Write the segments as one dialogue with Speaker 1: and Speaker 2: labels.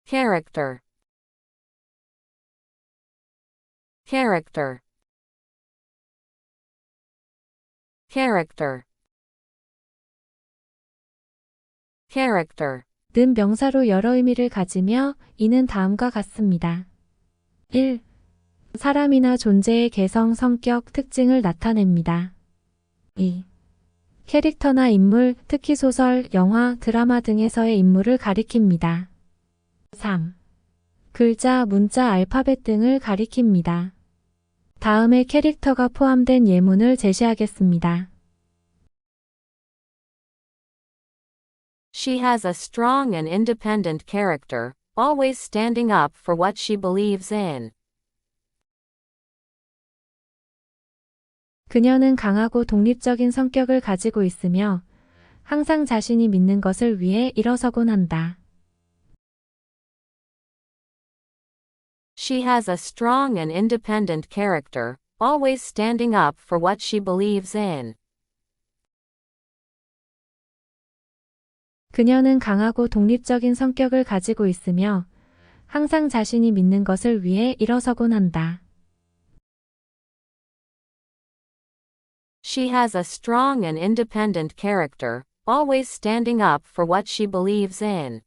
Speaker 1: character, character, character, character.
Speaker 2: 는 명사로 여러 의미를 가지며 이는 다음과 같습니다. 1. 사람이나 존재의 개성, 성격, 특징을 나타냅니다. 2. 캐릭터나 인물, 특히 소설, 영화, 드라마 등에서의 인물을 가리킵니다. 3. 글자, 문자, 알파벳 등을 가리킵니다. 다음에 캐릭터가 포함된 예문을 제시하겠습니다.
Speaker 1: She has a strong and independent character, always standing up for what she believes in.
Speaker 2: 그녀는 강하고 독립적인 성격을 가지고 있으며 항상 자신이 믿는 것을 위해 일어서곤 한다.
Speaker 1: She has a strong and independent character, always standing up for what she believes in.
Speaker 2: 그녀는 강하고 독립적인 성격을 가지고 있으며 항상 자신이 믿는 것을 위해 일어서곤 한다.
Speaker 1: She has a strong and independent character, always standing up for what she believes in.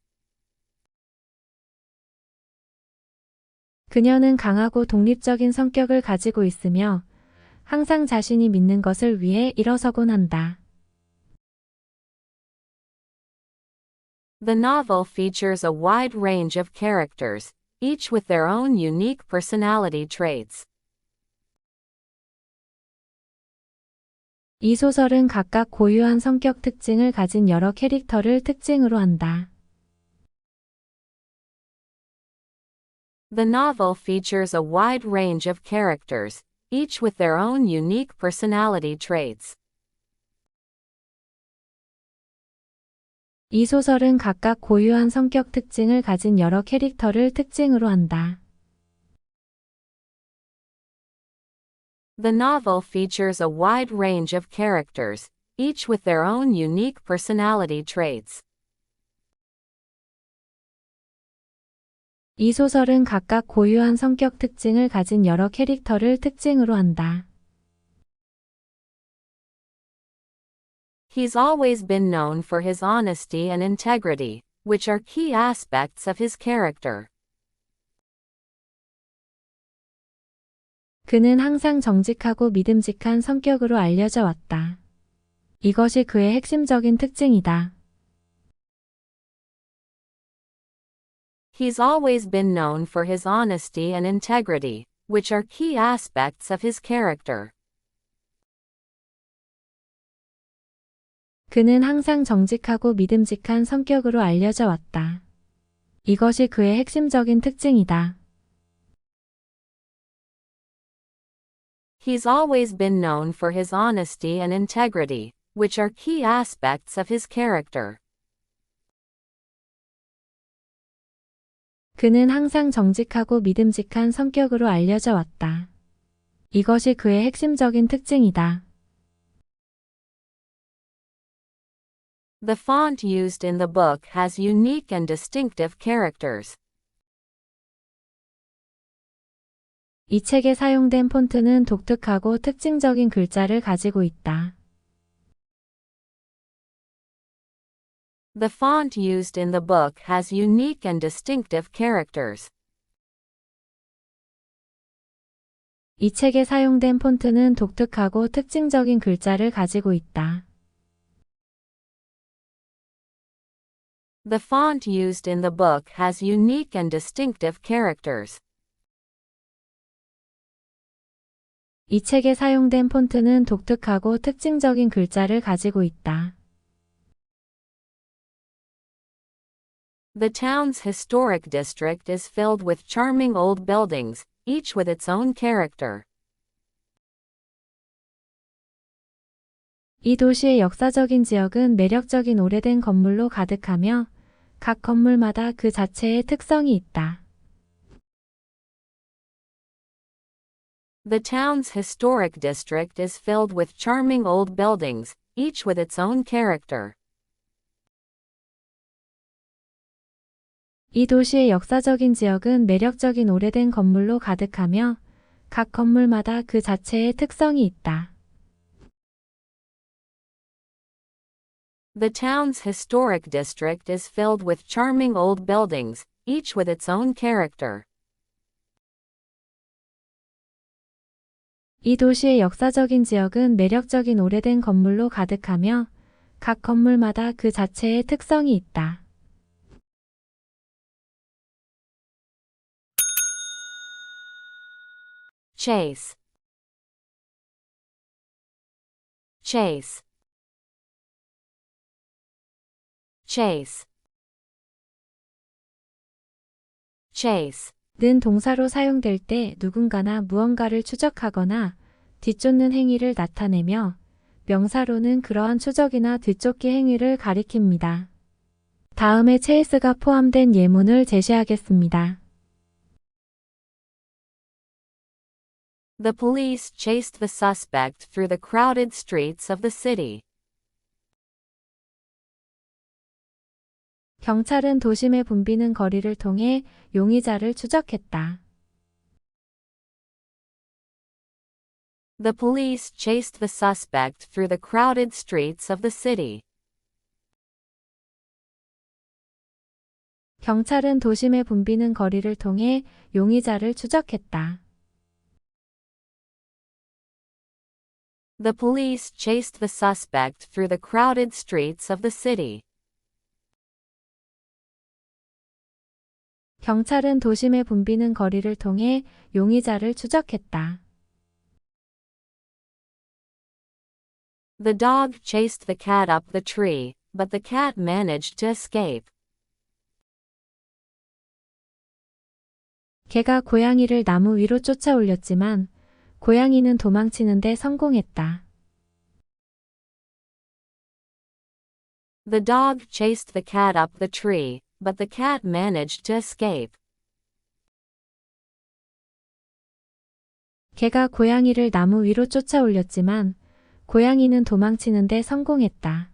Speaker 2: 그녀는 강하고 독립적인 성격을 가지고 있으며 항상 자신이 믿는 것을 위해 일어서곤 한다.
Speaker 1: The novel features a wide range of characters, each with their own unique personality traits.
Speaker 2: 이 소설은 각각 고유한 성격 특징을 가진 여러 캐릭터를 특징으로 한다.
Speaker 1: The novel features a wide range of characters, each with their own unique personality traits.
Speaker 2: 이 소설은 각각 고유한 성격 특징을 가진 여러 캐릭터를 특징으로 한다.
Speaker 1: The novel features a wide range of characters, each with their own unique personality traits.
Speaker 2: 이 소설은 각각 고유한 성격 특징을 가진 여러 캐릭터를 특징으로 한다.
Speaker 1: He's always been known for his honesty and integrity, which are key aspects of his character.
Speaker 2: 그는 항상 정직하고 믿음직한 성격으로 알려져 왔다. 이것이 그의 핵심적인 특징이다.
Speaker 1: He's always been known for his honesty and integrity, which are key aspects of his character.
Speaker 2: 그는 항상 정직하고 믿음직한 성격으로 알려져 왔다. 이것이 그의 핵심적인 특징이다.
Speaker 1: He's always been known for his honesty and integrity, which are key aspects of his character.
Speaker 2: 그는 항상 정직하고 믿음직한 성격으로 알려져 왔다. 이것이 그의 핵심적인 특징이다.
Speaker 1: The font used in the book has unique and distinctive characters.
Speaker 2: 이 책에 사용된 폰트는 독특하고 특징적인 글자를 가지고 있다.
Speaker 1: The font used in the book has unique and distinctive characters.
Speaker 2: 이 책에 사용된 폰트는 독특하고 특징적인 글자를 가지고 있다.
Speaker 1: The font used in the book has unique and distinctive characters.
Speaker 2: 이 책에 사용된 폰트는 독특하고 특징적인 글자를 가지고 있다.
Speaker 1: The town's historic district is filled with charming old buildings, each with its own character.
Speaker 2: 이 도시의 역사적인 지역은 매력적인 오래된 건물로 가득하며 각 건물마다 그 자체의 특성이 있다.
Speaker 1: The town's historic district is filled with charming old buildings, each with its own character.
Speaker 2: 이 도시의 역사적인 지역은 매력적인 오래된 건물로 가득하며 각 건물마다 그 자체의 특성이 있다.
Speaker 1: The town's historic district is filled with charming old buildings, each with its own character.
Speaker 2: 이 도시의 역사적인 지역은 매력적인 오래된 건물로 가득하며 각 건물마다 그 자체의 특성이 있다.
Speaker 1: Chase. Chase. Chase. Chase.
Speaker 2: 는 동사로 사용될 때 누군가나 무언가를 추적하거나 뒤쫓는 행위를 나타내며 명사로는 그러한 추적이나 뒤쫓기 행위를 가리킵니다. 다음에 체이스가 포함된 예문을 제시하겠습니다.
Speaker 1: The police chased the suspect through the crowded streets of the city.
Speaker 2: 경찰은 도심의 붐비는 거리를 통해 용의자를 추적했다.
Speaker 1: The police chased the suspect through the crowded streets of the city.
Speaker 2: 경찰은 도심의 붐비는 거리를 통해 용의자를 추적했다.
Speaker 1: The police chased the suspect through the crowded streets of the city.
Speaker 2: 경찰은 도심의 붐비는 거리를 통해 용의자를 추적했다.
Speaker 1: The dog chased the cat up the tree, but the cat managed to escape.
Speaker 2: 개가 고양이를 나무 위로 쫓아올렸지만 고양이는 도망치는데 성공했다.
Speaker 1: The dog chased the cat up the tree, but the cat managed to escape.
Speaker 2: 개가 고양이를 나무 위로 쫓아올렸지만 고양이는 도망치는데 성공했다.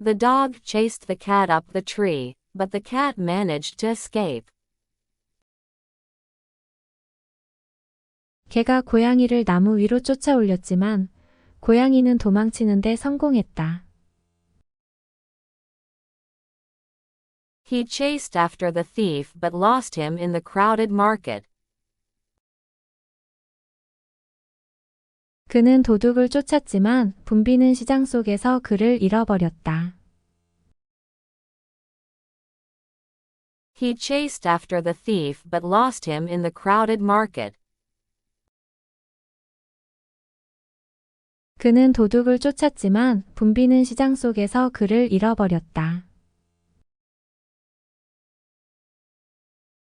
Speaker 1: The dog chased the cat up the tree, but the cat managed to escape.
Speaker 2: 개가 고양이를 나무 위로 쫓아올렸지만 고양이는 도망치는데 성공했다.
Speaker 1: He chased after the thief but lost him in the crowded market.
Speaker 2: 그는 도둑을 쫓았지만 붐비는 시장 속에서 그를 잃어버렸다.
Speaker 1: He chased after the thief but lost him in the crowded market.
Speaker 2: 그는 도둑을 쫓았지만 붐비는 시장 속에서 그를 잃어버렸다.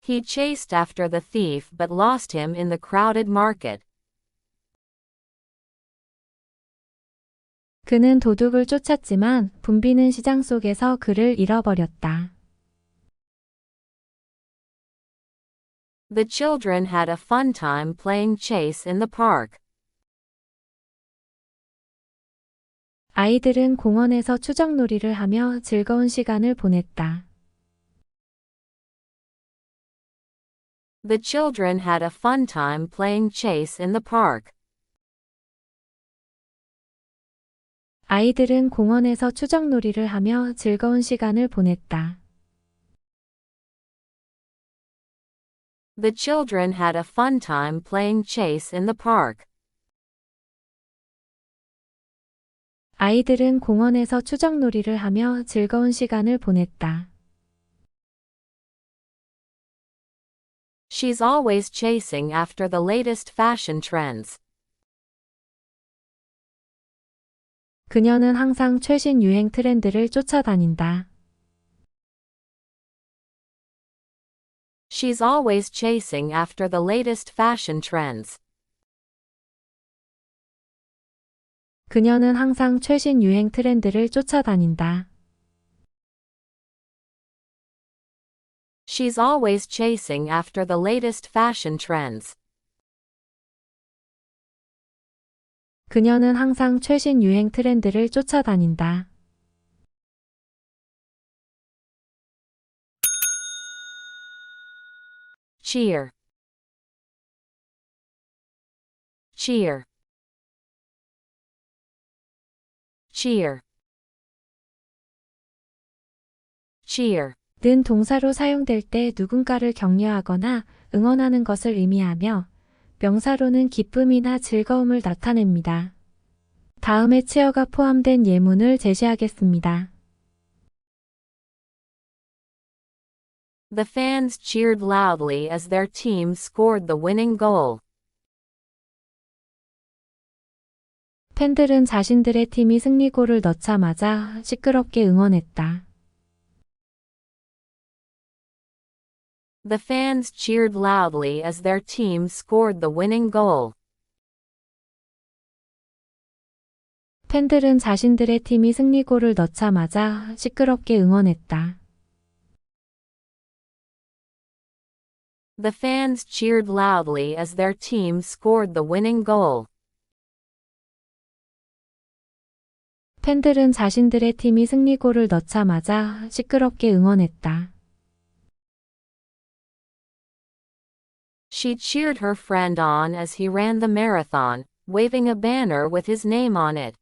Speaker 1: He chased after the thief but lost him in the crowded market.
Speaker 2: 그는 도둑을 쫓았지만 붐비는 시장 속에서 그를 잃어버렸다.
Speaker 1: The children had a fun time playing chase in the park.
Speaker 2: 아이들은 공원에서 추적놀이를 하며 즐거운 시간을 보냈다.
Speaker 1: The children had a fun time playing chase in the park.
Speaker 2: 아이들은 공원에서 추적놀이를 하며 즐거운 시간을 보냈다.
Speaker 1: The children had a fun time playing chase in the park.
Speaker 2: 아이들은 공원에서 추적놀이를 하며 즐거운 시간을 보냈다.
Speaker 1: She's always chasing after the latest fashion trends.
Speaker 2: 그녀는 항상 최신 유행 트렌드를 쫓아다닌다.
Speaker 1: She's always chasing after the latest fashion trends.
Speaker 2: 그녀는 항상 최신 유행 트렌드를 쫓아다닌다.
Speaker 1: She's always chasing after the latest fashion trends.
Speaker 2: 그녀는 항상 최신 유행 트렌드를 쫓아다닌다.
Speaker 1: cheer, cheer, cheer, cheer.
Speaker 2: 는 동사로 사용될 때 누군가를 격려하거나 응원하는 것을 의미하며 명사로는 기쁨이나 즐거움을 나타냅니다. 다음에 cheer가 포함된 예문을 제시하겠습니다.
Speaker 1: The fans cheered loudly as their team scored the winning goal.
Speaker 2: 팬들은 자신들의 팀이 승리골을 넣자마자 시끄럽게 응원했다.
Speaker 1: The fans cheered loudly as their team scored the winning goal.
Speaker 2: 팬들은 자신들의 팀이 승리골을 넣자마자 시끄럽게 응원했다.
Speaker 1: The fans cheered loudly as their team scored the winning goal.
Speaker 2: 팬들은 자신들의 팀이 승리골을 넣자마자 시끄럽게 응원했다.
Speaker 1: She cheered her friend on as he ran the marathon, waving a banner with his name on it.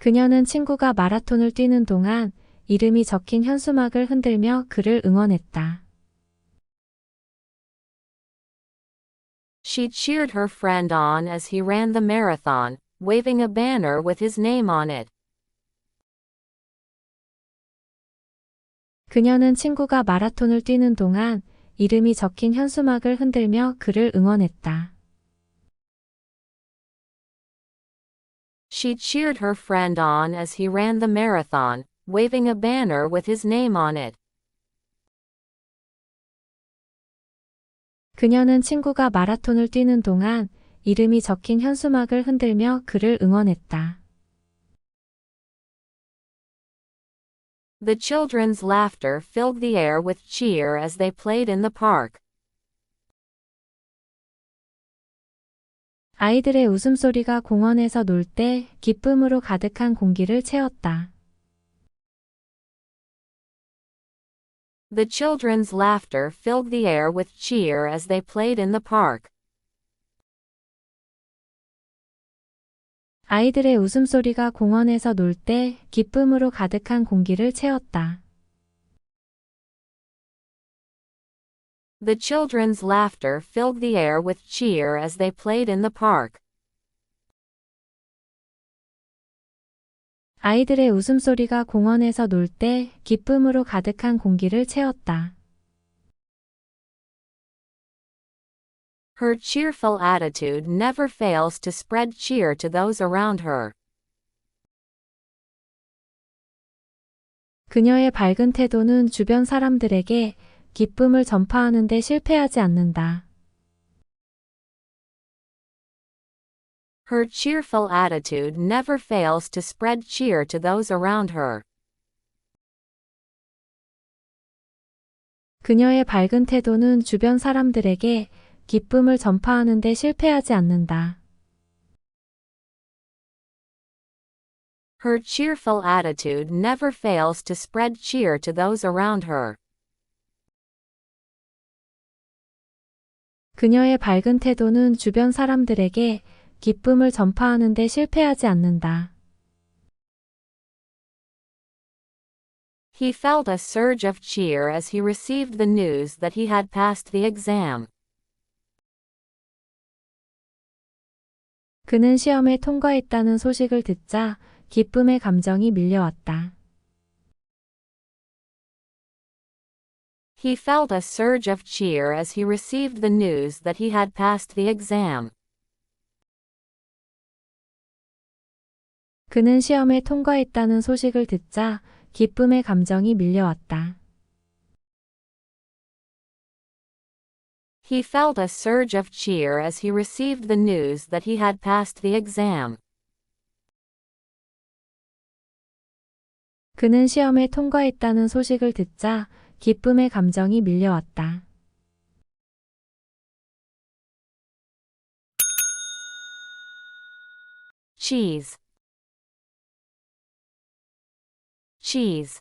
Speaker 2: 그녀는 친구가 마라톤을 뛰는 동안 이름이 적힌 현수막을 흔들며 그를 응원했다.
Speaker 1: She cheered her friend on as he ran the marathon, waving a banner with his name on it.
Speaker 2: 그녀는 친구가 마라톤을 뛰는 동안 이름이 적힌 현수막을 흔들며 그를 응원했다.
Speaker 1: She cheered her friend on as he ran the marathon, waving a banner with his name on it.
Speaker 2: 그녀는 친구가 마라톤을 뛰는 동안 이름이 적힌 현수막을 흔들며 그를 응원했다.
Speaker 1: The children's laughter filled the air with cheer as they played in the park.
Speaker 2: 아이들의 웃음소리가 공원에서 놀 때 기쁨으로 가득한 공기를 채웠다.
Speaker 1: The children's laughter filled the air with cheer as they played in the park.
Speaker 2: 아이들의 웃음소리가 공원에서 놀 때 기쁨으로 가득한 공기를 채웠다.
Speaker 1: The children's laughter filled the air with cheer as they played in the park.
Speaker 2: 아이들의 웃음소리가 공원에서 놀 때 기쁨으로 가득한 공기를 채웠다.
Speaker 1: Her cheerful attitude never fails to spread cheer to those around her.
Speaker 2: 그녀의 밝은 태도는 주변 사람들에게 기쁨을 전파하는 데 실패하지 않는다.
Speaker 1: Her cheerful attitude never fails to spread cheer to those around her.
Speaker 2: 그녀의 밝은 태도는 주변 사람들에게 기쁨을 전파하는 데 실패하지 않는다.
Speaker 1: Her cheerful attitude never fails to spread cheer to those around her.
Speaker 2: 그녀의 밝은 태도는 주변 사람들에게 기쁨을 전파하는 데 실패하지 않는다.
Speaker 1: He felt a surge of cheer as he received the news that he had passed the exam.
Speaker 2: 그는 시험에 통과했다는 소식을 듣자 기쁨의 감정이 밀려왔다.
Speaker 1: He felt a surge of cheer as he received the news that he had passed the exam.
Speaker 2: 그는 시험에 통과했다는 소식을 듣자 기쁨의 감정이 밀려왔다.
Speaker 1: He felt a surge of cheer as he received the news that he had passed the exam.
Speaker 2: 그는 시험에 통과했다는 소식을 듣자 기쁨의 감정이 밀려왔다.
Speaker 1: Cheese. Cheese.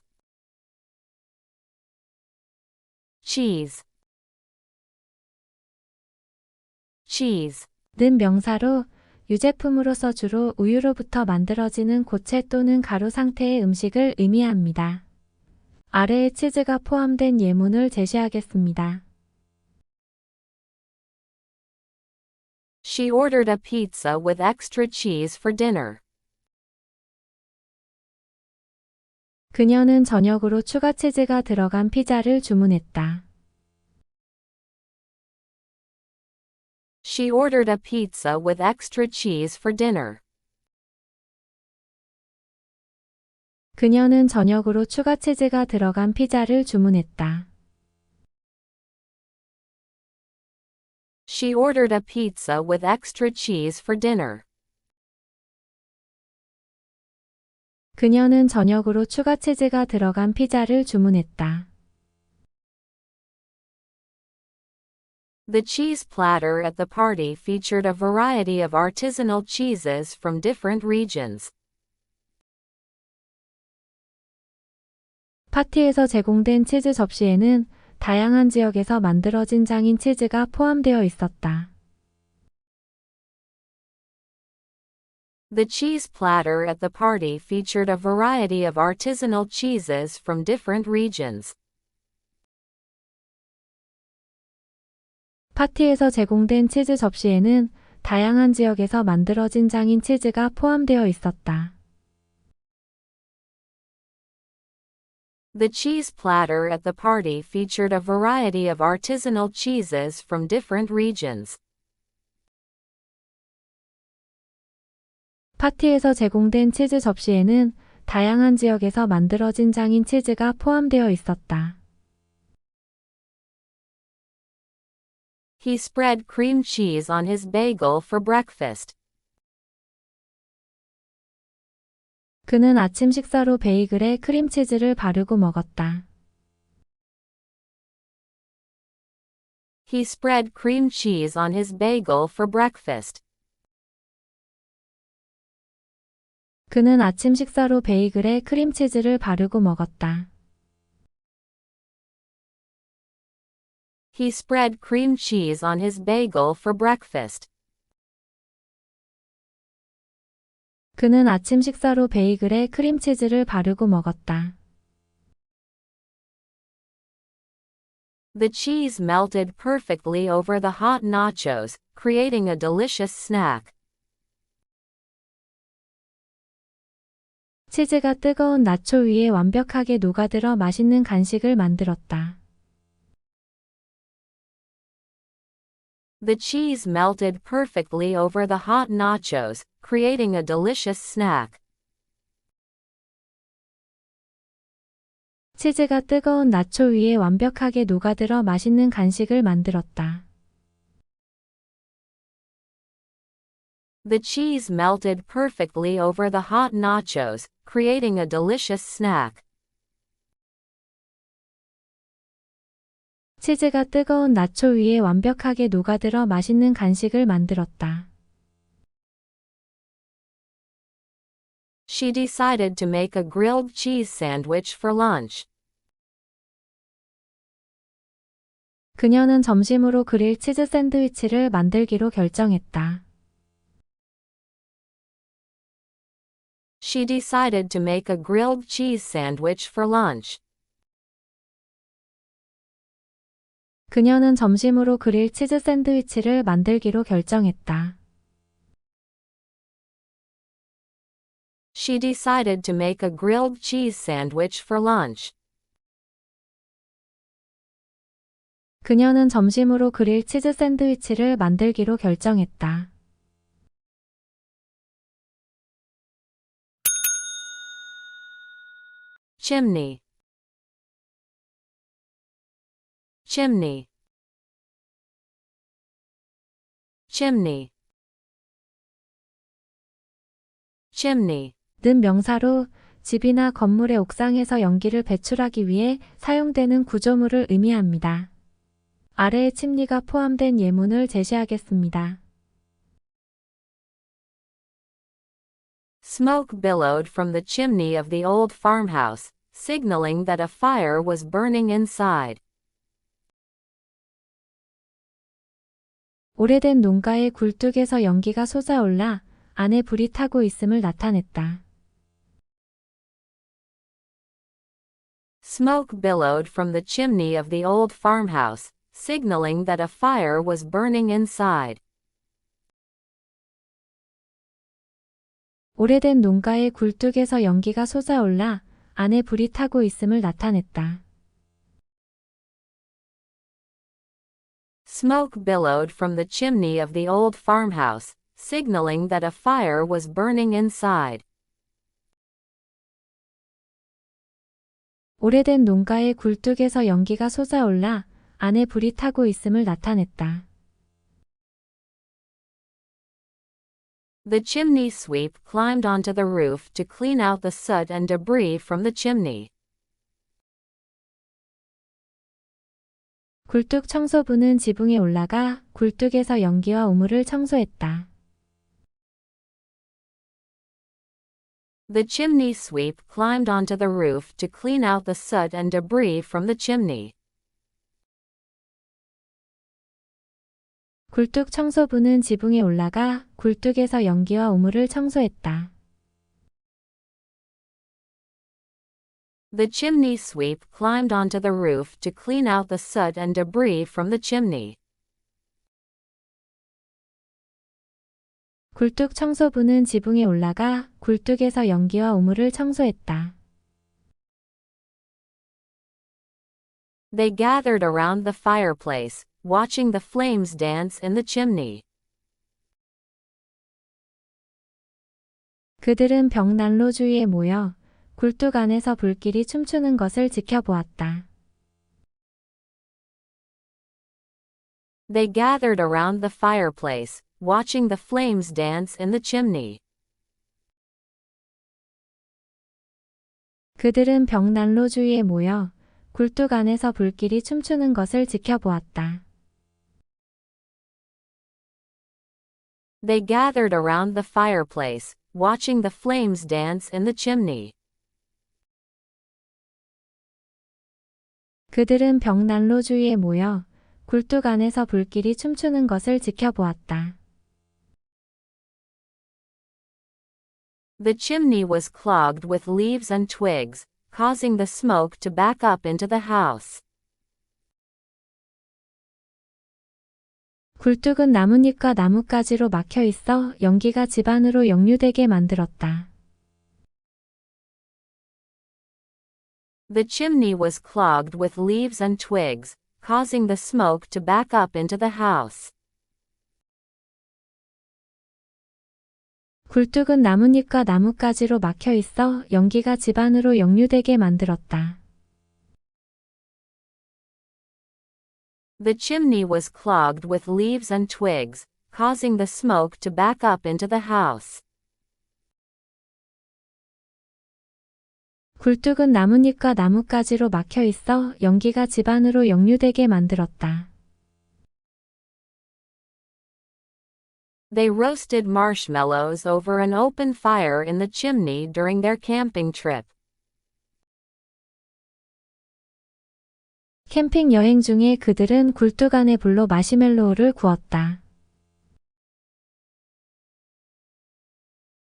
Speaker 1: cheese, cheese.
Speaker 2: 는 명사로 유제품으로서 주로 우유로부터 만들어지는 고체 또는 가루 상태의 음식을 의미합니다. 아래에 치즈가 포함된 예문을 제시하겠습니다.
Speaker 1: She ordered a pizza with extra cheese for dinner.
Speaker 2: 그녀는 저녁으로 추가 치즈가 들어간 피자를 주문했다.
Speaker 1: She ordered a pizza with extra cheese for dinner.
Speaker 2: 그녀는 저녁으로 추가 치즈가 들어간 피자를 주문했다.
Speaker 1: She ordered a pizza with extra cheese for dinner.
Speaker 2: 그녀는 저녁으로 추가 치즈가 들어간 피자를 주문했다.
Speaker 1: The cheese platter at the party featured a variety of artisanal cheeses from different regions.
Speaker 2: 파티에서 제공된 치즈 접시에는 다양한 지역에서 만들어진 장인 치즈가 포함되어 있었다.
Speaker 1: The cheese platter at the party featured a variety of artisanal cheeses from different regions.
Speaker 2: 파티에서 제공된 치즈 접시에는 다양한 지역에서 만들어진 장인 치즈가 포함되어 있었다.
Speaker 1: The cheese platter at the party featured a variety of artisanal cheeses from different regions.
Speaker 2: 파티에서 제공된 치즈 접시에는 다양한 지역에서 만들어진 장인 치즈가 포함되어 있었다.
Speaker 1: He spread cream cheese on his bagel for breakfast.
Speaker 2: 그는 아침 식사로 베이글에 크림치즈를 바르고 먹었다.
Speaker 1: He spread cream cheese on his bagel for breakfast.
Speaker 2: 그는 아침 식사로 베이글에 크림치즈를 바르고 먹었다.
Speaker 1: He spread cream cheese on his bagel for breakfast.
Speaker 2: 그는 아침 식사로 베이글에 크림치즈를 바르고 먹었다.
Speaker 1: The cheese melted perfectly over the hot nachos, creating a delicious snack.
Speaker 2: 치즈가 뜨거운 나초 위에 완벽하게 녹아들어 맛있는 간식을 만들었다.
Speaker 1: The cheese melted perfectly over the hot nachos, creating a delicious snack.
Speaker 2: 치즈가 뜨거운 나초 위에 완벽하게 녹아들어 맛있는 간식을 만들었다.
Speaker 1: The cheese melted perfectly over the hot nachos, creating a delicious snack.
Speaker 2: 치즈가 뜨거운 나초 위에 완벽하게 녹아들어 맛있는 간식을 만들었다.
Speaker 1: She decided to make a grilled cheese sandwich for lunch.
Speaker 2: 그녀는 점심으로 그릴 치즈 샌드위치를 만들기로 결정했다.
Speaker 1: She decided to make a grilled cheese sandwich for lunch.
Speaker 2: 그녀는 점심으로 그릴 치즈 샌드위치를 만들기로 결정했다.
Speaker 1: She decided to make a grilled cheese sandwich for lunch.
Speaker 2: 그녀는 점심으로 그릴 치즈 샌드위치를 만들기로 결정했다.
Speaker 1: Chimney, chimney, chimney, chimney.
Speaker 2: 는 명사로 집이나 건물의 옥상에서 연기를 배출하기 위해 사용되는 구조물을 의미합니다. 아래의 침니가 포함된 예문을 제시하겠습니다.
Speaker 1: Smoke billowed from the chimney of the old farmhouse, signaling that a fire was burning inside.
Speaker 2: 오래된 농가의 굴뚝에서 연기가 솟아올라 안에 불이 타고 있음을 나타냈다.
Speaker 1: Smoke billowed from the chimney of the old farmhouse, signaling that a fire was burning inside.
Speaker 2: 오래된 농가의 굴뚝에서 연기가 솟아올라 안에 불이 타고 있음을 나타냈다.
Speaker 1: Smoke billowed from the chimney of the old farmhouse, signaling that a fire was burning inside.
Speaker 2: 오래된 농가의 굴뚝에서 연기가 솟아올라 안에 불이 타고 있음을 나타냈다.
Speaker 1: The chimney sweep climbed onto the roof to clean out the soot and debris from the chimney.
Speaker 2: 굴뚝 청소부는 지붕에 올라가 굴뚝에서 연기와 우물을 청소했다.
Speaker 1: The chimney sweep climbed onto the roof to clean out the soot and debris from the chimney.
Speaker 2: 굴뚝 청소부는 지붕에 올라가 굴뚝에서 연기와 우물을 청소했다.
Speaker 1: The chimney sweep climbed onto the roof to clean out the soot and debris from the chimney.
Speaker 2: 굴뚝 청소부는 지붕에 올라가 굴뚝에서 연기와 우물을 청소했다.
Speaker 1: They gathered around the fireplace, watching the flames dance in the chimney.
Speaker 2: 그들은 벽난로 주위에 모여 굴뚝 안에서 불길이 춤추는 것을 지켜보았다.
Speaker 1: They gathered around the fireplace, watching the flames dance in the chimney.
Speaker 2: 그들은 벽난로 주위에 모여 굴뚝 안에서 불길이 춤추는 것을 지켜보았다.
Speaker 1: They gathered around the fireplace, watching the flames dance in the chimney.
Speaker 2: 그들은 벽난로 주위에 모여 굴뚝 안에서 불길이 춤추는 것을 지켜보았다.
Speaker 1: The chimney was clogged with leaves and twigs, causing the smoke to back up into the house.
Speaker 2: 굴뚝은 나뭇잎과 나뭇가지로 막혀 있어 연기가 집 안으로 역류되게 만들었다.
Speaker 1: The chimney was clogged with leaves and twigs, causing the smoke to back up into the house.
Speaker 2: 굴뚝은 나뭇잎과 나뭇가지로 막혀 있어 연기가 집 안으로 역류되게 만들었다.
Speaker 1: The chimney was clogged with leaves and twigs, causing the smoke to back up into the house.
Speaker 2: 굴뚝은 나뭇잎과 나뭇가지로 막혀 있어 연기가 집 안으로 역류되게 만들었다.
Speaker 1: They roasted marshmallows over an open fire in the chimney during their camping trip.
Speaker 2: 캠핑 여행 중에 그들은 굴뚝 안의 불로 마시멜로우를 구웠다.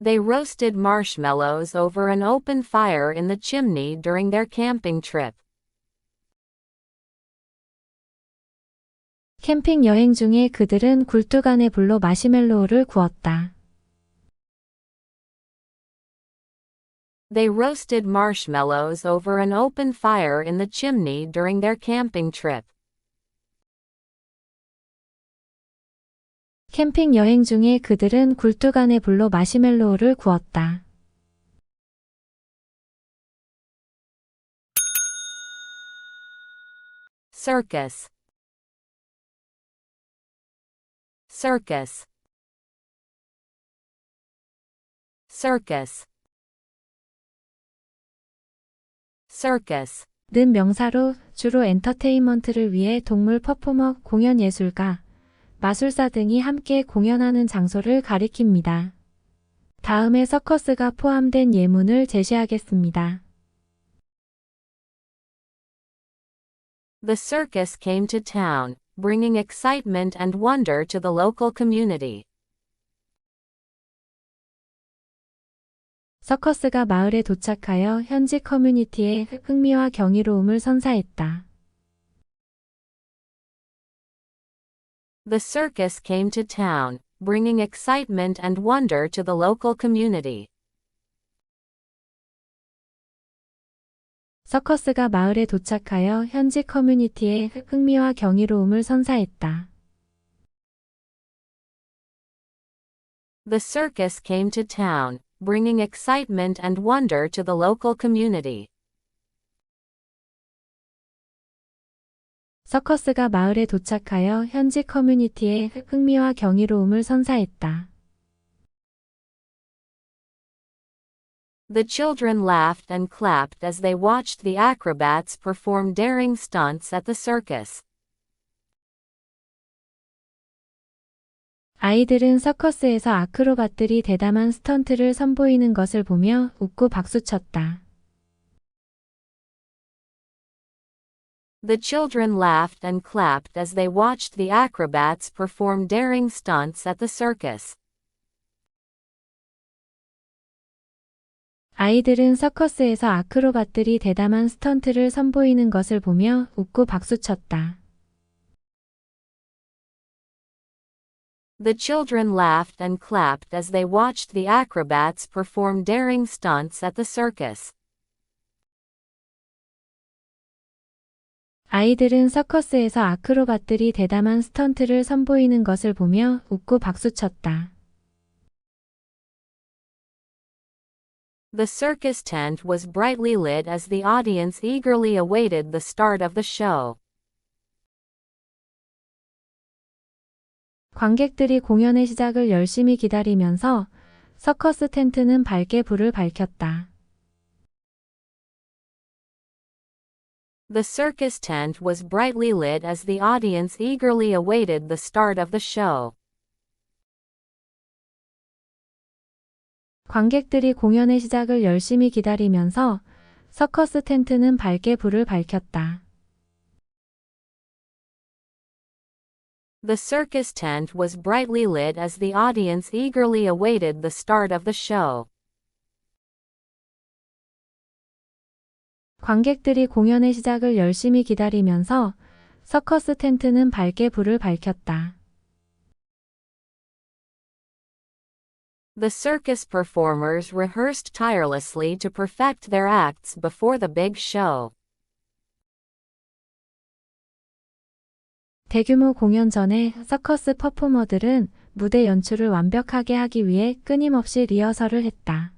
Speaker 1: They roasted marshmallows over an open fire in the chimney during their camping trip.
Speaker 2: 캠핑 여행 중에 그들은 굴뚝 안의 불로 마시멜로우를 구웠다.
Speaker 1: They roasted marshmallows over an open fire in the chimney during their camping trip.
Speaker 2: 캠핑 여행 중에 그들은 굴뚝 안의 불로 마시멜로우를 구웠다.
Speaker 1: Circus. Circus. Circus. Circus.
Speaker 2: 는 명사로 주로 엔터테인먼트를 위해 동물 퍼포머, 공연 예술가, 마술사 등이 함께 공연하는 장소를 가리킵니다. 다음에 서커스가 포함된 예문을 제시하겠습니다.
Speaker 1: The circus came to town. bringing excitement and wonder to the local community.
Speaker 2: 서커스가 마을에 도착하여 현지 커뮤니티에 흥미와 경이로움을 선사했다.
Speaker 1: The circus came to town, bringing excitement and wonder to the local community.
Speaker 2: 서커스가 마을에 도착하여 현지 커뮤니티에 흥미와 경이로움을 선사했다.
Speaker 1: The circus came to town, bringing excitement and wonder to the local community.
Speaker 2: 서커스가 마을에 도착하여 현지 커뮤니티에 흥미와 경이로움을 선사했다.
Speaker 1: The children laughed and clapped as they watched the acrobats perform daring stunts at the circus.
Speaker 2: 아이들은 서커스에서 아크로밧들이 대담한 스턴트를 선보이는 것을 보며 웃고 박수쳤다.
Speaker 1: The children laughed and clapped as they watched the acrobats perform daring stunts at the circus.
Speaker 2: 아이들은 서커스에서 아크로밧들이 대담한 스턴트를 선보이는 것을 보며 웃고 박수쳤다.
Speaker 1: The children laughed and clapped as they watched the acrobats perform daring stunts at the circus.
Speaker 2: 아이들은 서커스에서 아크로밧들이 대담한 스턴트를 선보이는 것을 보며 웃고 박수쳤다.
Speaker 1: The circus tent was brightly lit as the audience eagerly awaited the start of the show.
Speaker 2: 관객들이 공연의 시작을 열심히 기다리면서 서커스 텐트는 밝게 불을 밝혔다.
Speaker 1: The circus tent was brightly lit as the audience eagerly awaited the start of the show.
Speaker 2: 관객들이 공연의 시작을 열심히 기다리면서 서커스 텐트는 밝게 불을 밝혔다.
Speaker 1: The circus tent was brightly lit as the audience eagerly awaited the start of the show.
Speaker 2: 관객들이 공연의 시작을 열심히 기다리면서 서커스 텐트는 밝게 불을 밝혔다.
Speaker 1: The circus performers rehearsed tirelessly to perfect their acts before the big show.
Speaker 2: 대규모 공연 전에 서커스 퍼포머들은 무대 연출을 완벽하게 하기 위해 끊임없이 리허설을 했다.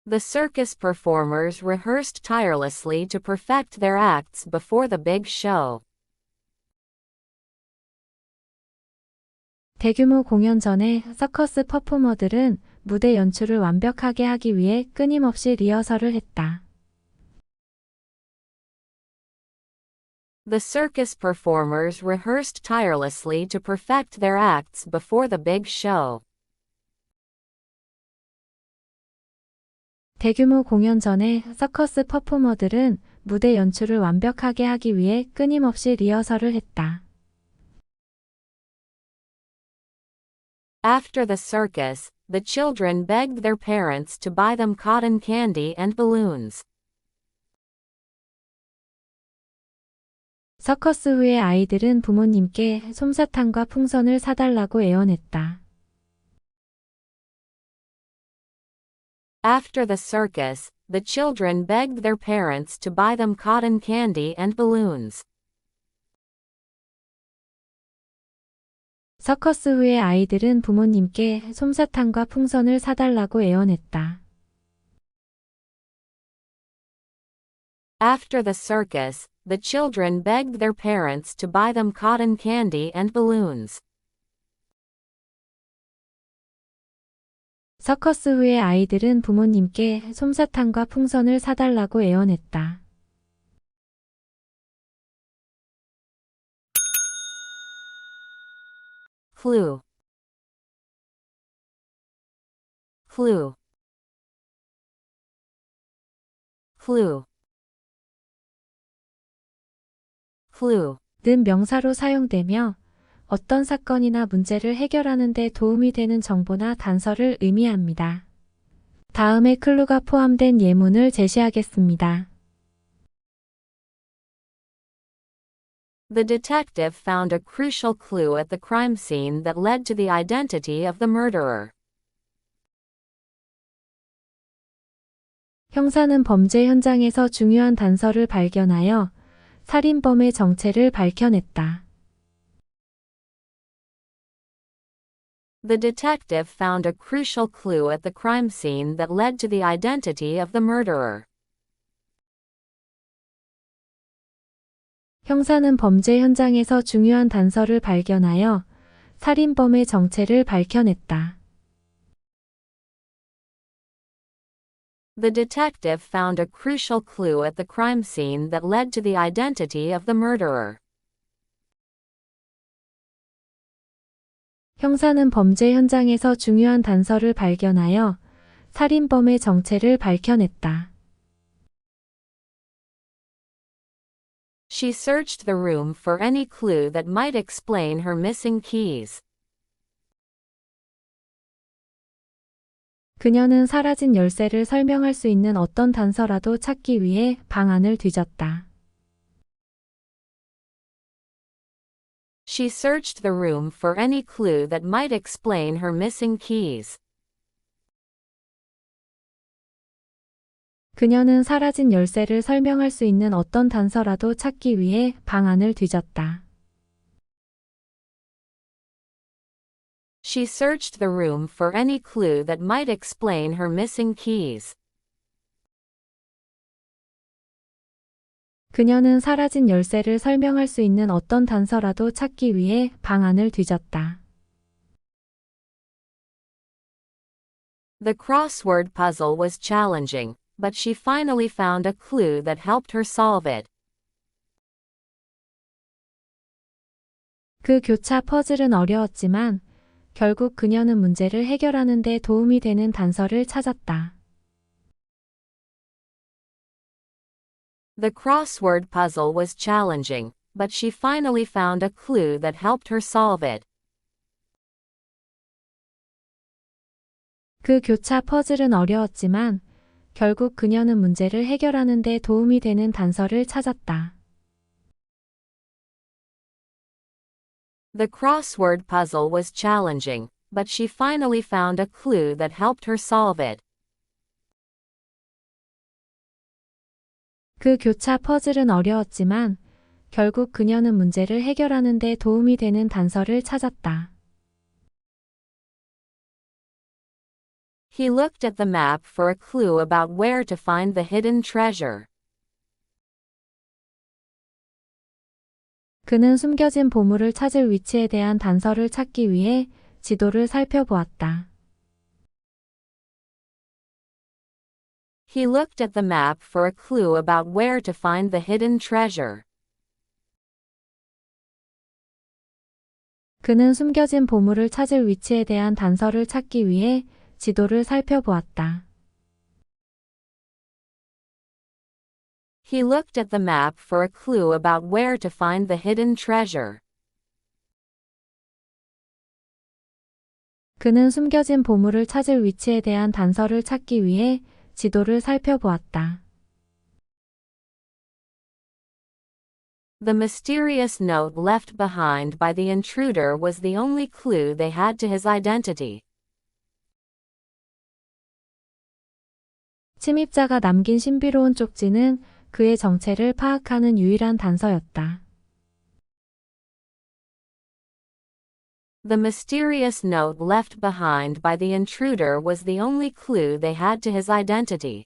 Speaker 1: The circus performers rehearsed tirelessly to perfect their acts before the big show.
Speaker 2: 대규모 공연 전에 서커스 퍼포머들은 무대 연출을 완벽하게 하기 위해 끊임없이 리허설을 했다.
Speaker 1: The circus performers rehearsed tirelessly to perfect their acts before the big show.
Speaker 2: 대규모 공연 전에 서커스 퍼포머들은 무대 연출을 완벽하게 하기 위해 끊임없이 리허설을 했다.
Speaker 1: After the circus, the children begged their parents to buy them cotton candy and balloons.
Speaker 2: 서커스 후에 아이들은 부모님께 솜사탕과 풍선을 사달라고 애원했다.
Speaker 1: After the circus, the children begged their parents to buy them cotton candy and balloons.
Speaker 2: 서커스 후에 아이들은 부모님께 솜사탕과 풍선을 사달라고 애원했다.
Speaker 1: After the circus, the children begged their parents to buy them cotton candy and balloons.
Speaker 2: 서커스 후에 아이들은 부모님께 솜사탕과 풍선을 사달라고 애원했다.
Speaker 1: Clue. Clue. Clue. clue.
Speaker 2: 는 명사로 사용되며 어떤 사건이나 문제를 해결하는 데 도움이 되는 정보나 단서를 의미합니다. 다음에 클루가 포함된 예문을 제시하겠습니다.
Speaker 1: The detective found a crucial clue at the crime scene that led to the identity of the murderer.
Speaker 2: 형사는 범죄 현장에서 중요한 단서를 발견하여 살인범의 정체를 밝혀냈다.
Speaker 1: The detective found a crucial clue at the crime scene that led to the identity of the murderer.
Speaker 2: 형사는 범죄 현장에서 중요한 단서를 발견하여 살인범의 정체를 밝혀냈다.
Speaker 1: The detective found a crucial clue at the crime scene that led to the identity of the murderer.
Speaker 2: 형사는 범죄 현장에서 중요한 단서를 발견하여 살인범의 정체를 밝혀냈다.
Speaker 1: She searched the room for any clue that might explain her missing keys.
Speaker 2: 그녀는 사라진 열쇠를 설명할 수 있는 어떤 단서라도 찾기 위해 방안을 뒤졌다.
Speaker 1: She searched the room for any clue that might explain her missing keys.
Speaker 2: 그녀는 사라진 열쇠를 설명할 수 있는 어떤 단서라도 찾기 위해 방안을 뒤졌다.
Speaker 1: She searched the room for any clue that might explain her missing keys.
Speaker 2: 그녀는 사라진 열쇠를 설명할 수 있는 어떤 단서라도 찾기 위해 방안을 뒤졌다.
Speaker 1: The crossword puzzle was challenging, but she finally found a clue that helped her solve it.
Speaker 2: 그 교차 퍼즐은 어려웠지만 결국 그녀는 문제를 해결하는 데 도움이 되는 단서를 찾았다.
Speaker 1: The crossword puzzle was challenging, but she finally found a clue that helped her solve it.
Speaker 2: 그 교차 퍼즐은 어려웠지만 결국 그녀는 문제를 해결하는 데 도움이 되는 단서를 찾았다.
Speaker 1: The crossword puzzle was challenging, but she finally found a clue that helped her solve it.
Speaker 2: 그 교차 퍼즐은 어려웠지만 결국 그녀는 문제를 해결하는 데 도움이 되는 단서를 찾았다.
Speaker 1: He looked at the map for a clue about where to find the hidden treasure.
Speaker 2: 그는 숨겨진 보물을 찾을 위치에 대한 단서를 찾기 위해 지도를 살펴보았다.
Speaker 1: He looked at the map for a clue about where to find the hidden treasure.
Speaker 2: 그는 숨겨진 보물을 찾을 위치에 대한 단서를 찾기 위해 지도를 살펴보았다.
Speaker 1: He looked at the map for a clue about where to find the hidden treasure.
Speaker 2: 그는 숨겨진 보물을 찾을 위치에 대한 단서를 찾기 위해 지도를 살펴보았다.
Speaker 1: The mysterious note left behind by the intruder was the only clue they had to his identity.
Speaker 2: 침입자가 남긴 신비로운 쪽지는 그의 정체를 파악하는 유일한 단서였다.
Speaker 1: The mysterious note left behind by the intruder was the only clue they had to his identity.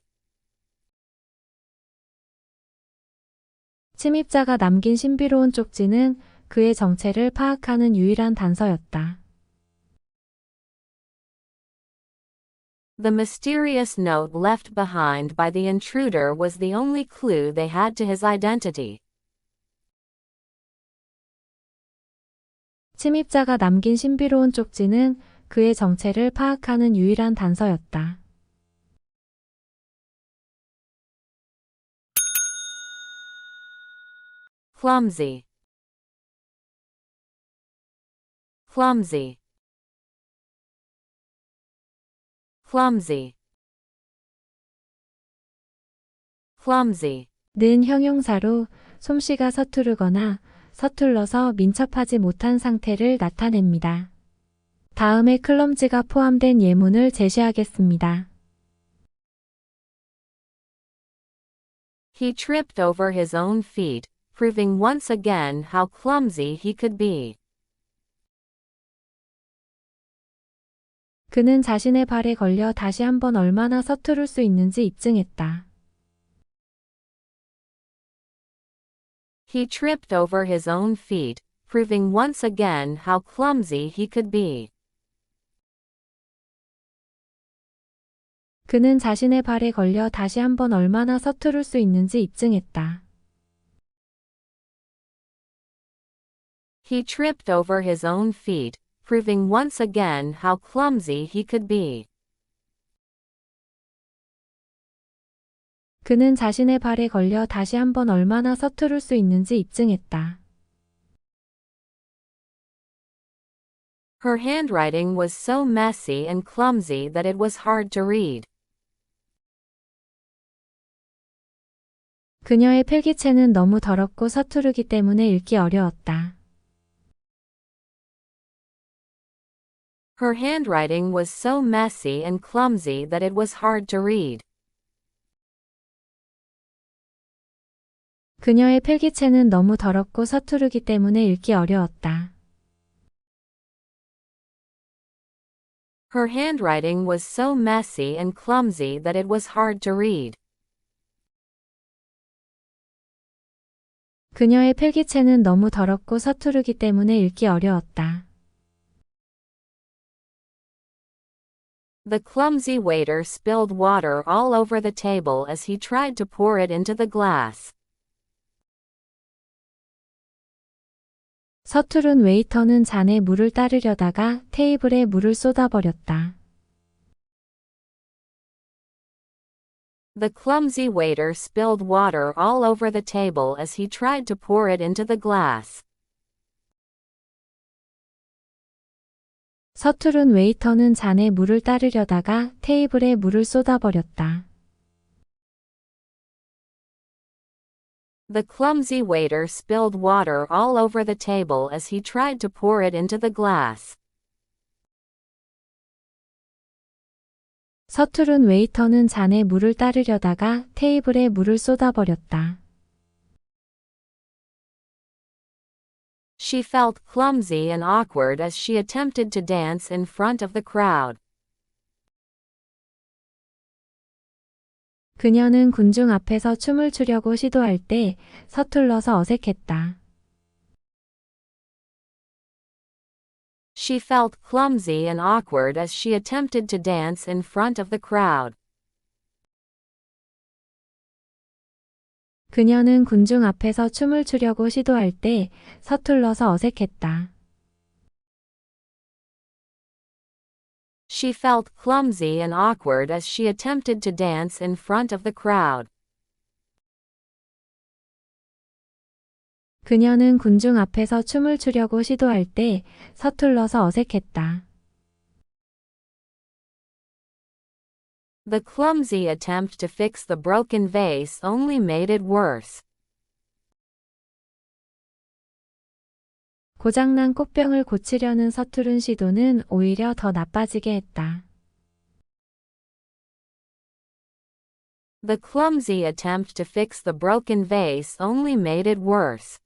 Speaker 2: 침입자가 남긴 신비로운 쪽지는 그의 정체를 파악하는 유일한 단서였다.
Speaker 1: The mysterious note left behind by the intruder was the only clue they had to his identity.
Speaker 2: 침입자가 남긴 신비로운 쪽지는 그의 정체를 파악하는 유일한 단서였다.
Speaker 1: clumsy, clumsy, clumsy, clumsy.
Speaker 2: 는 형용사로 솜씨가 서투르거나 서툴러서 민첩하지 못한 상태를 나타냅니다. 다음에 클럼지가 포함된 예문을 제시하겠습니다.
Speaker 1: He tripped over his own feet, proving once again how clumsy he could be.
Speaker 2: 그는 자신의 발에 걸려 다시 한번 얼마나 서투를 수 있는지 입증했다.
Speaker 1: He tripped over his own feet, proving once again how clumsy he could be.
Speaker 2: 그는 자신의 발에 걸려 다시 한번 얼마나 서투를 수 있는지 입증했다.
Speaker 1: He tripped over his own feet, proving once again how clumsy he could be.
Speaker 2: 그는 자신의 발에 걸려 다시 한번 얼마나 서투를 수 있는지 입증했다.
Speaker 1: Her handwriting was so messy and clumsy that it was hard to read.
Speaker 2: 그녀의 필기체는 너무 더럽고 서투르기 때문에 읽기 어려웠다.
Speaker 1: Her handwriting was so messy and clumsy that it was hard to read.
Speaker 2: 그녀의 필기체는 너무 더럽고 서투르기 때문에 읽기 어려웠다.
Speaker 1: Her handwriting was so messy and clumsy that it was hard to read.
Speaker 2: 그녀의 필기체는 너무 더럽고 서투르기 때문에 읽기 어려웠다.
Speaker 1: The clumsy waiter spilled water all over the table as he tried to pour it into the glass.
Speaker 2: 서투른 웨이터는 잔에 물을 따르려다가 테이블에 물을 쏟아버렸다.
Speaker 1: The clumsy waiter spilled water all over the table as he tried to pour it into the glass.
Speaker 2: 서투른 웨이터는 잔에 물을 따르려다가 테이블에 물을 쏟아버렸다.
Speaker 1: The clumsy waiter spilled water all over the table as he tried to pour it into the glass.
Speaker 2: 서투른 웨이터는 잔에 물을 따르려다가 테이블에 물을 쏟아버렸다.
Speaker 1: She felt clumsy and awkward as she attempted to dance in front of the crowd.
Speaker 2: 그녀는 군중 앞에서 춤을 추려고 시도할 때 서툴러서 어색했다.
Speaker 1: She felt clumsy and awkward as she attempted to dance in front of the crowd.
Speaker 2: 그녀는 군중 앞에서 춤을 추려고 시도할 때 서툴러서 어색했다.
Speaker 1: She felt clumsy and awkward as she attempted to dance in front of the crowd.
Speaker 2: 그녀는 군중 앞에서 춤을 추려고 시도할 때 서툴러서 어색했다.
Speaker 1: The clumsy attempt to fix the broken vase only made it worse.
Speaker 2: 고장난 꽃병을 고치려는 서투른 시도는 오히려 더 나빠지게 했다.
Speaker 1: The clumsy attempt to fix the broken vase only made it worse.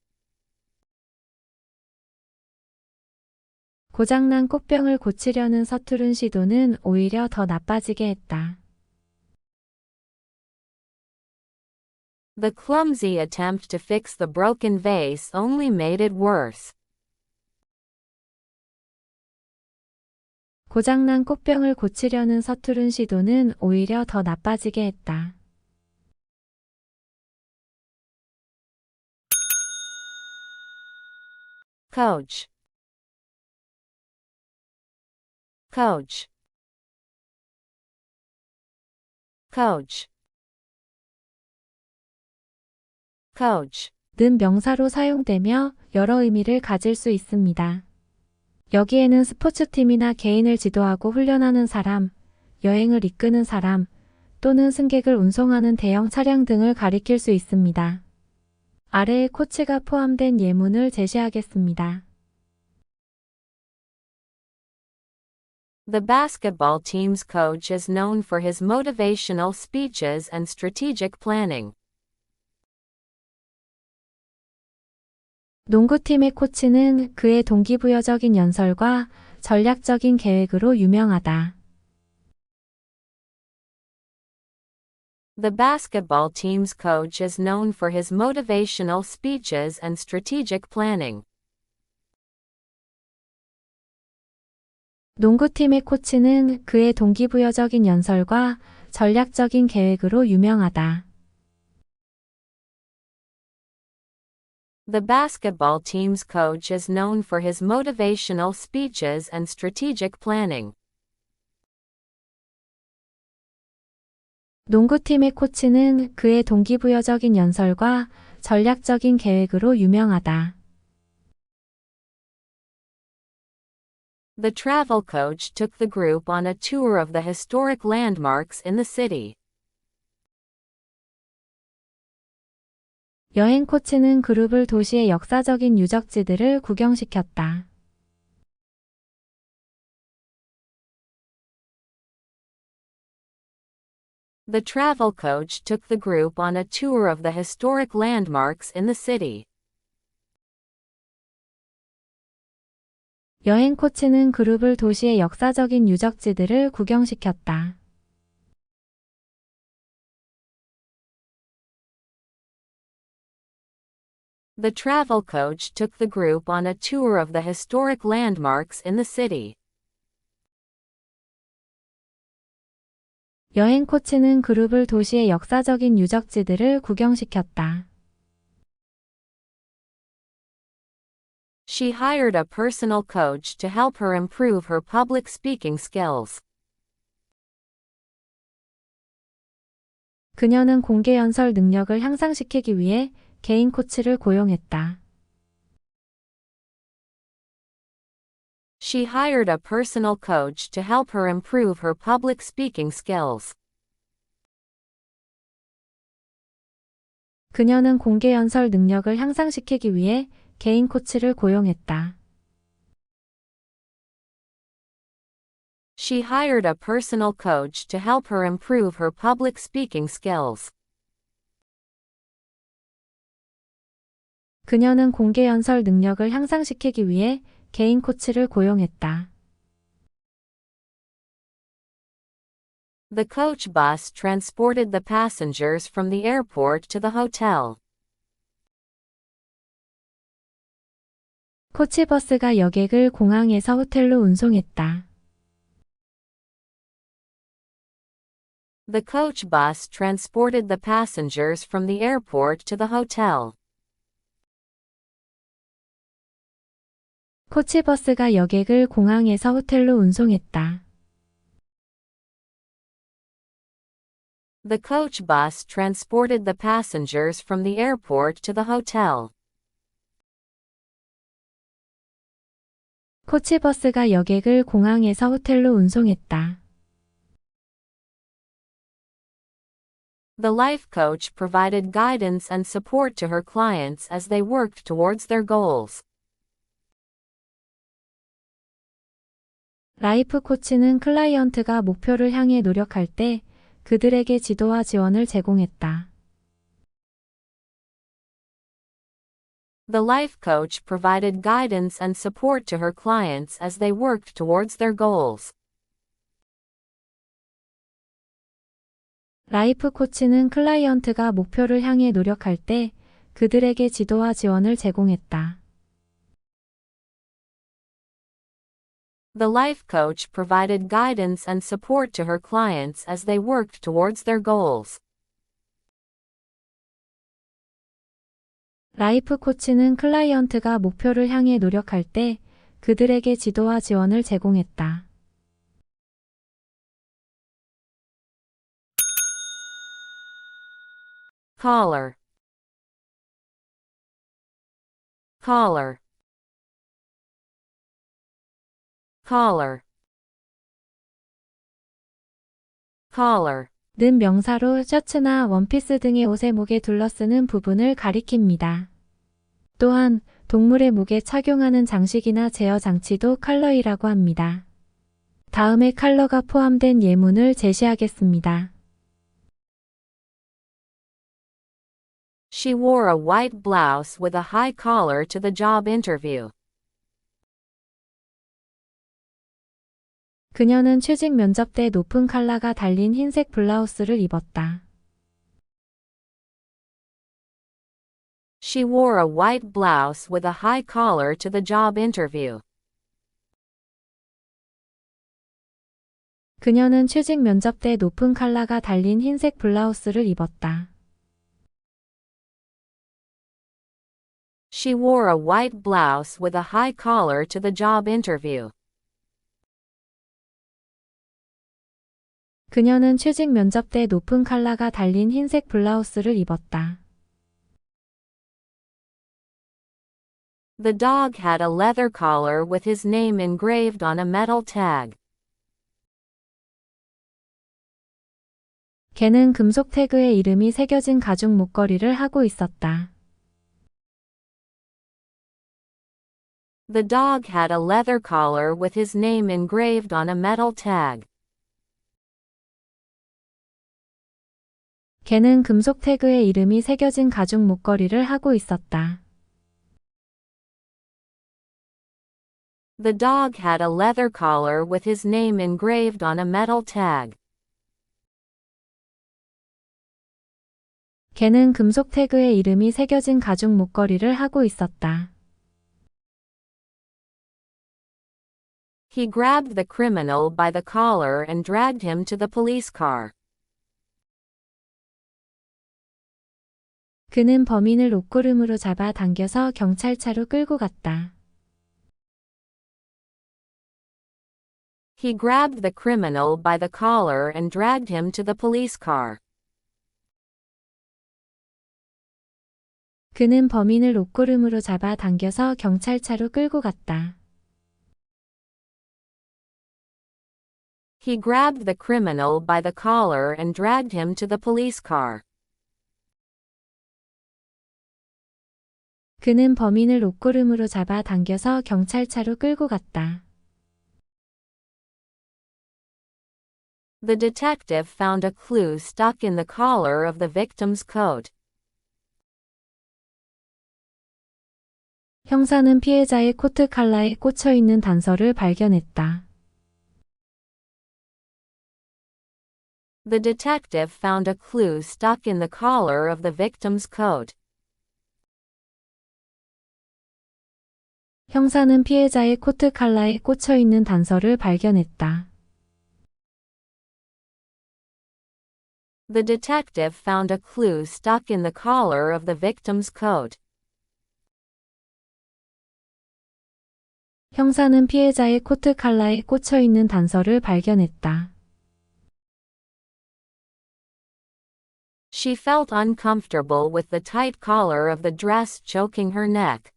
Speaker 2: 고장난 꽃병을 고치려는 서투른 시도는 오히려 더 나빠지게 했다.
Speaker 1: The clumsy attempt to fix the broken vase only made it worse.
Speaker 2: 고장난 꽃병을 고치려는 서투른 시도는 오히려 더 나빠지게 했다.
Speaker 1: Coach, coach, coach, coach.
Speaker 2: 는 명사로 사용되며 여러 의미를 가질 수 있습니다. 여기에는 스포츠팀이나 개인을 지도하고 훈련하는 사람, 여행을 이끄는 사람, 또는 승객을 운송하는 대형 차량 등을 가리킬 수 있습니다. 아래에 코치가 포함된 예문을 제시하겠습니다.
Speaker 1: The basketball team's coach is known for his motivational speeches and strategic planning.
Speaker 2: 농구팀의 코치는 그의 동기부여적인 연설과 전략적인 계획으로 유명하다.
Speaker 1: The basketball team's coach is known for his motivational speeches and strategic planning.
Speaker 2: 농구팀의 코치는 그의 동기부여적인 연설과 전략적인 계획으로 유명하다.
Speaker 1: The basketball team's coach is known for his motivational speeches and strategic planning.
Speaker 2: 농구팀의 코치는 그의 동기부여적인 연설과 전략적인 계획으로 유명하다.
Speaker 1: The travel coach took the group on a tour of the historic landmarks in the city.
Speaker 2: 여행 코치는 그룹을 도시의 역사적인 유적지들을 구경시켰다.
Speaker 1: The travel coach took the group on a tour of the historic landmarks in the city.
Speaker 2: 여행 코치는 그룹을 도시의 역사적인 유적지들을 구경시켰다.
Speaker 1: The travel coach took the group on a tour of the historic landmarks in the city.
Speaker 2: 여행 코치는 그룹을 도시의 역사적인 유적지들을 구경시켰다.
Speaker 1: She hired a personal coach to help her improve her public speaking skills.
Speaker 2: 그녀는 공개 연설 능력을 향상시키기 위해 개인 코치를 고용했다.
Speaker 1: She hired a personal coach to help her improve her public speaking skills.
Speaker 2: 그녀는 공개 연설 능력을 향상시키기 위해 개인 코치를 고용했다.
Speaker 1: She hired a personal coach to help her improve her public speaking skills.
Speaker 2: 그녀는 공개 연설 능력을 향상시키기 위해 개인 코치를 고용했다.
Speaker 1: The coach bus transported the passengers from the airport to the hotel.
Speaker 2: 코치버스가 여객을 공항에서 호텔로 운송했다.
Speaker 1: The coach bus transported the passengers from the airport to the hotel.
Speaker 2: 코치버스가 여객을 공항에서 호텔로 운송했다.
Speaker 1: The coach bus transported the passengers from the airport to the hotel.
Speaker 2: 코치버스가 여객을 공항에서 호텔로 운송했다.
Speaker 1: The life coach provided guidance and support to her clients as they worked towards their goals.
Speaker 2: 라이프 코치는 클라이언트가 목표를 향해 노력할 때 그들에게 지도와 지원을 제공했다.
Speaker 1: The life coach provided guidance and support to her clients as they worked towards their goals.
Speaker 2: 라이프 코치는 클라이언트가 목표를 향해 노력할 때 그들에게 지도와 지원을 제공했다.
Speaker 1: The life coach provided guidance and support to her clients as they worked towards their goals.
Speaker 2: 라이프 코치는 클라이언트가 목표를 향해 노력할 때 그들에게 지도와 지원을 제공했다.
Speaker 1: Caller. collar, collar, collar.
Speaker 2: 는 명사로 셔츠나 원피스 등의 옷의 목에 둘러쓰는 부분을 가리킵니다. 또한 동물의 목에 착용하는 장식이나 제어 장치도 컬러이라고 합니다. 다음에 컬러가 포함된 예문을 제시하겠습니다.
Speaker 1: She wore a white blouse with a high collar to the job interview.
Speaker 2: 그녀는 취직 면접 때 높은 컬러가 달린 흰색 블라우스를 입었다.
Speaker 1: She wore a white blouse with a high collar to the job interview.
Speaker 2: 그녀는 취직 면접 때 높은 컬러가 달린 흰색 블라우스를 입었다.
Speaker 1: She wore a white blouse with a high collar to the job interview.
Speaker 2: 그녀는 취직 면접 때 높은 컬러가 달린 흰색 블라우스를 입었다.
Speaker 1: The dog had a leather collar with his name engraved on a metal tag.
Speaker 2: 개는 금속 태그에 이름이 새겨진 가죽 목걸이를 하고 있었다.
Speaker 1: The dog had a leather collar with his name engraved on a metal tag.
Speaker 2: 개는 금속 태그에 이름이 새겨진 가죽 목걸이를 하고 있었다.
Speaker 1: The dog had a leather collar with his name engraved on a metal tag.
Speaker 2: 개는 금속 태그에 이름이 새겨진 가죽 목걸이를 하고 있었다.
Speaker 1: He grabbed the criminal by the collar and dragged him to the police car.
Speaker 2: 그는 범인을 옷고름으로 잡아 당겨서 경찰차로 끌고 갔다.
Speaker 1: He grabbed the criminal by the collar and dragged him to the police car.
Speaker 2: 그는 범인을 옷고름으로 잡아 당겨서 경찰차로 끌고 갔다.
Speaker 1: He grabbed the criminal by the collar and dragged him to the police car.
Speaker 2: 그는 범인을 옷고름으로 잡아 당겨서 경찰차로 끌고 갔다.
Speaker 1: The detective found a clue stuck in the collar of the victim's coat.
Speaker 2: 형사는 피해자의 코트 칼라에 꽂혀 있는 단서를 발견했다.
Speaker 1: The detective found a clue stuck in the collar of the victim's coat.
Speaker 2: 형사는 피해자의 코트 칼라에 꽂혀 있는 단서를 발견했다.
Speaker 1: The detective found a clue stuck in the collar of the victim's coat.
Speaker 2: 형사는 피해자의 코트 칼라에 꽂혀 있는 단서를 발견했다.
Speaker 1: She felt uncomfortable with the tight collar of the dress choking her neck.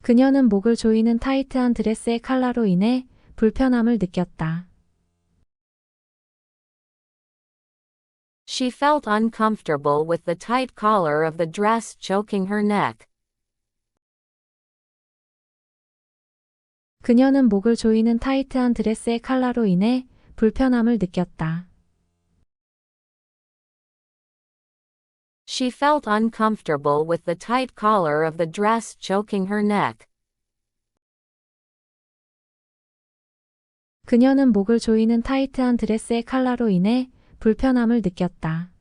Speaker 2: 그녀는 목을 조이는 타이트한 드레스의 컬러로 인해 불편함을 느꼈다.
Speaker 1: She felt uncomfortable with the tight collar of the dress choking her neck.
Speaker 2: 그녀는 목을 조이는 타이트한 드레스의 컬러로 인해 불편함을 느꼈다.
Speaker 1: She felt uncomfortable with the tight collar of the dress choking her neck.
Speaker 2: 그녀는 목을 조이는 타이트한 드레스의 컬러로 인해 불편함을 느꼈다.